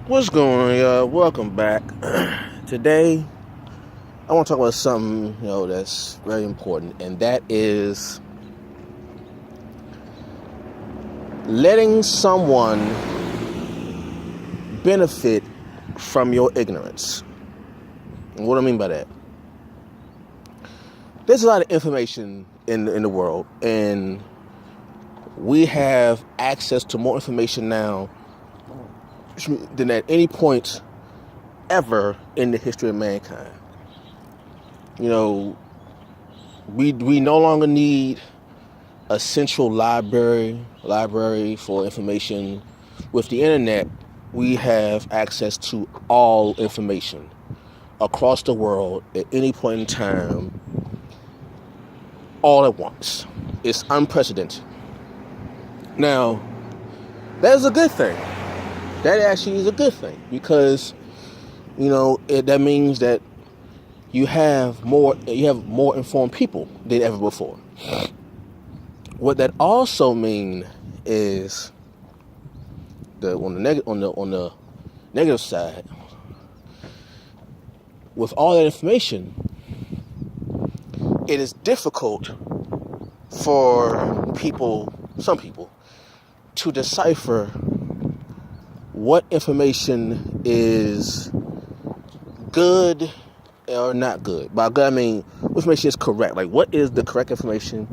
What's going on, y'all? Welcome back. Today, I want to talk about something, that's very important, and that is letting someone benefit from your ignorance. And what do I mean by that? There's a lot of information in the world, and we have access to more information now than at any point ever in the history of mankind. We no longer need a central library for information. With the internet, we have access to all information across the world at any point in time, all at once. It's unprecedented. Now, that is a good thing. That actually is a good thing because, that means that you have more informed people than ever before. What that also means is on the negative side, with all that information, it is difficult for some people, to decipher what information is good or not good. By good, I mean what information is correct. Like, what is the correct information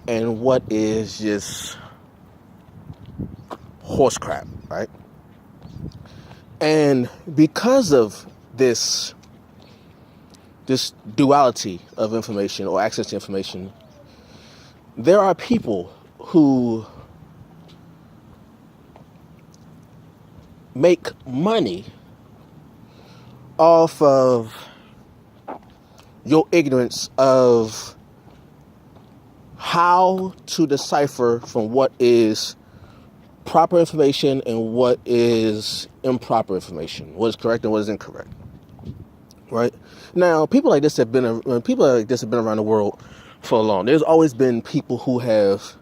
and what is just horse crap, right? And because of this duality of information or access to information, there are people who make money off of your ignorance of how to decipher from what is proper information and what is improper information, what is correct and what is incorrect. Right? Now, people like this have been around the world for long. There's always been people who have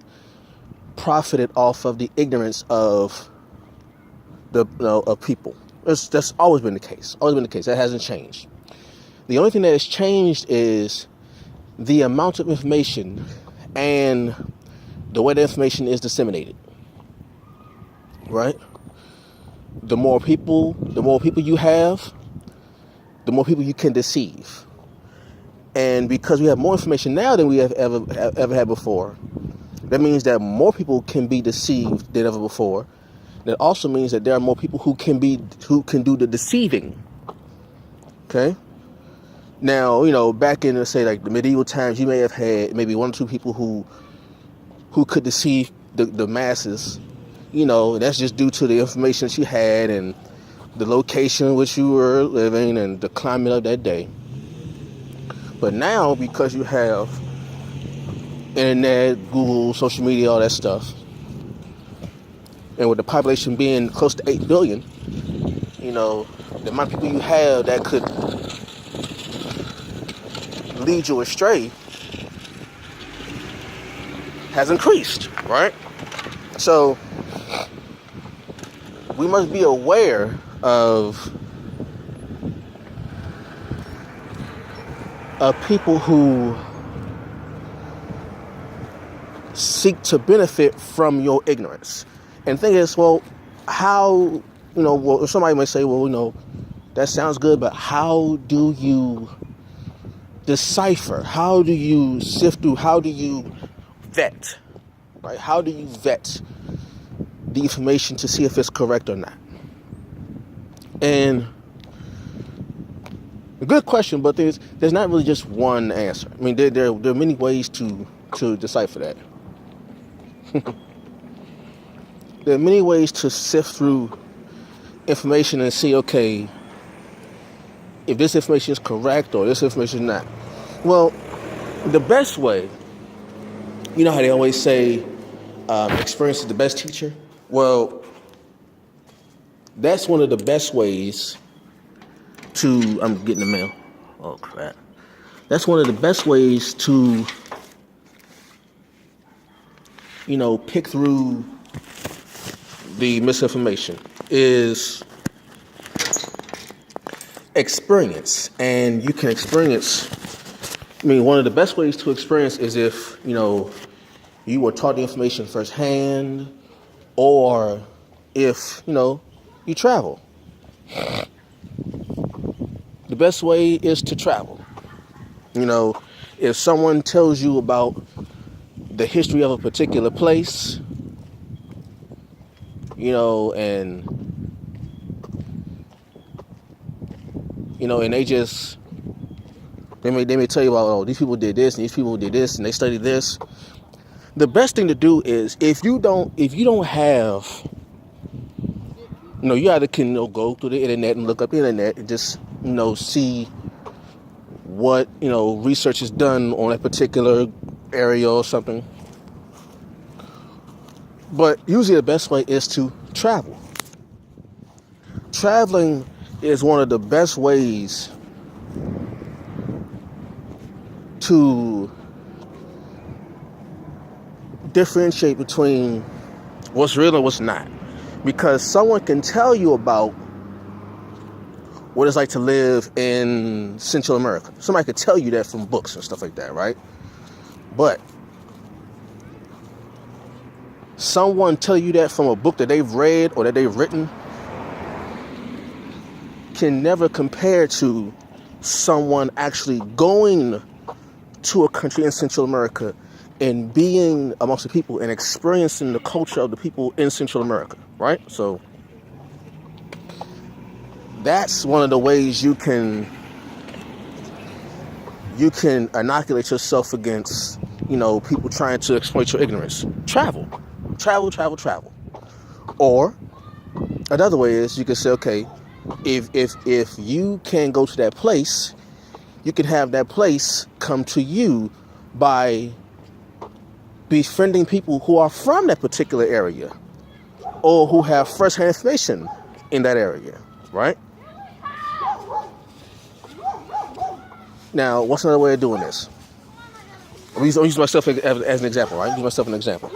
profited off of the ignorance of people. That's always been the case. That hasn't changed. The only thing that has changed is the amount of information and the way the information is disseminated. Right? The more people you have, the more people you can deceive. And because we have more information now than we have ever had before, that means that more people can be deceived than ever before. That also means that there are more people who can do the deceiving. Okay? Now, back in, say, like the medieval times, you may have had maybe one or two people who could deceive the masses. That's just due to the information that you had and the location in which you were living and the climate of that day. But now, because you have internet, Google, social media, all that stuff, and with the population being close to 8 billion, the amount of people you have that could lead you astray has increased, right? So we must be aware of people who seek to benefit from your ignorance. And the thing is, how, somebody might say, that sounds good, but how do you decipher? How do you sift through? How do you vet? Right? How do you vet the information to see if it's correct or not? And a good question, but there's not really just one answer. I mean, there are many ways to decipher that. There are many ways to sift through information and see, okay, if this information is correct or this information is not. Well, the best way, how they always say, experience is the best teacher? Well, that's one of the best ways I'm getting the mail. Oh, crap. That's one of the best ways to, pick through the misinformation is experience. And you can experience, one of the best ways to experience is if, you were taught the information firsthand, or if, you travel. The best way is to travel. If someone tells you about the history of a particular place, and and they may tell you about, oh, these people did this and these people did this and they studied this. The best thing to do is, if you don't have, you either can go through the internet and look up the internet and just see what research is done on a particular area or something. But usually the best way is to travel. Traveling is one of the best ways to differentiate between what's real and what's not. Because someone can tell you about what it's like to live in Central America. Somebody could tell you that from books and stuff like that, right? But someone tell you that from a book that they've read or that they've written can never compare to someone actually going to a country in Central America and being amongst the people and experiencing the culture of the people in Central America, right? So that's one of the ways you can inoculate yourself against, people trying to exploit your ignorance. Travel. Or another way is you can say, okay, if you can't go to that place, you can have that place come to you by befriending people who are from that particular area or who have first-hand information in that area, right? Now, what's another way of doing this? I'll use myself as an example, right? Use myself as an example.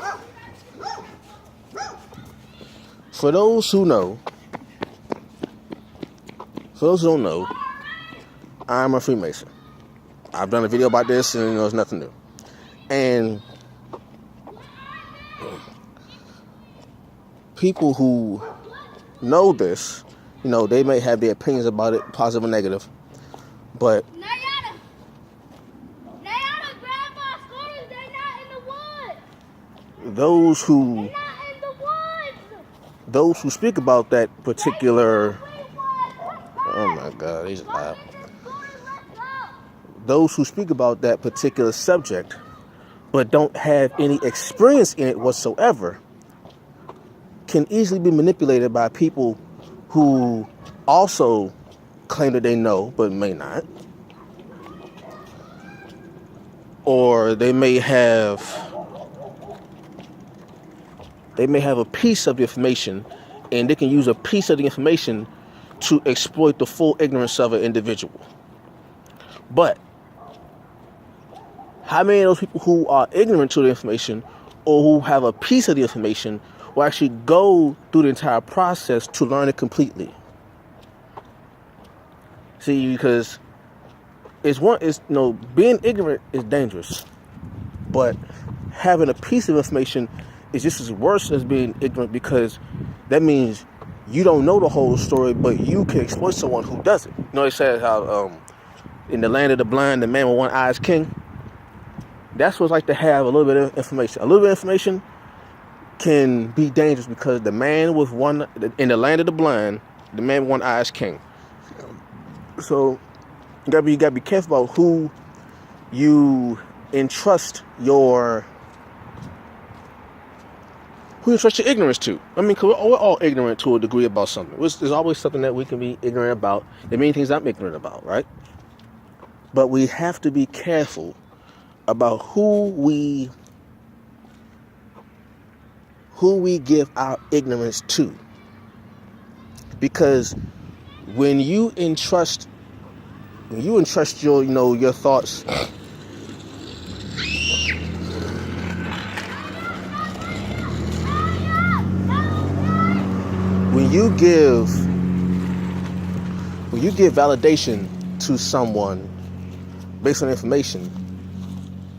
For those who don't know, I'm a Freemason. I've done a video about this, and it's nothing new. And people who know this, they may have their opinions about it, positive or negative, but those who speak about that particular, oh my God, he's loud. Those who speak about that particular subject but don't have any experience in it whatsoever can easily be manipulated by people who also claim that they know but may not. Or they may have a piece of the information, and they can use a piece of the information to exploit the full ignorance of an individual. But how many of those people who are ignorant to the information or who have a piece of the information will actually go through the entire process to learn it completely? See, because being ignorant is dangerous, but having a piece of information is just as worse as being ignorant, because that means you don't know the whole story, but you can exploit someone who doesn't. They said how in the land of the blind, the man with one eye is king. That's what it's like to have a little bit of information. A little bit of information can be dangerous, because the man with one, in the land of the blind, the man with one eye is king. So you gotta be careful about who you entrust your ignorance to. Because we're all ignorant to a degree about something. There's always something that we can be ignorant about. There are many things I'm ignorant about, right? But we have to be careful about who we give our ignorance to. Because when you entrust your thoughts when you give validation to someone based on information,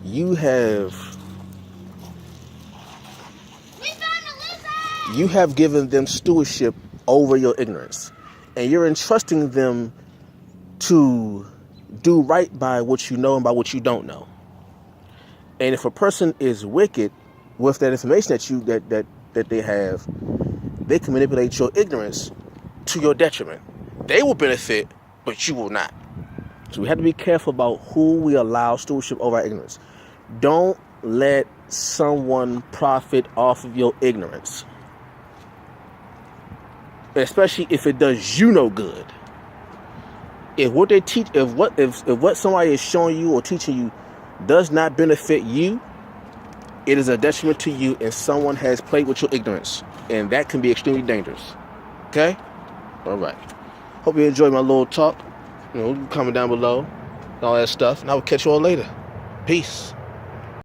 you have given them stewardship over your ignorance, and you're entrusting them to do right by what you know and by what you don't know. And if a person is wicked with that information that they have, they can manipulate your ignorance to your detriment. They will benefit, but you will not. So we have to be careful about who we allow stewardship over our ignorance. Don't let someone profit off of your ignorance, especially if it does you no good. If what they teach, if what somebody is showing you or teaching you does not benefit you, it is a detriment to you, and someone has played with your ignorance, and that can be extremely dangerous. Okay? All right. Hope you enjoyed my little talk. Comment down below, and all that stuff, and I will catch you all later. Peace.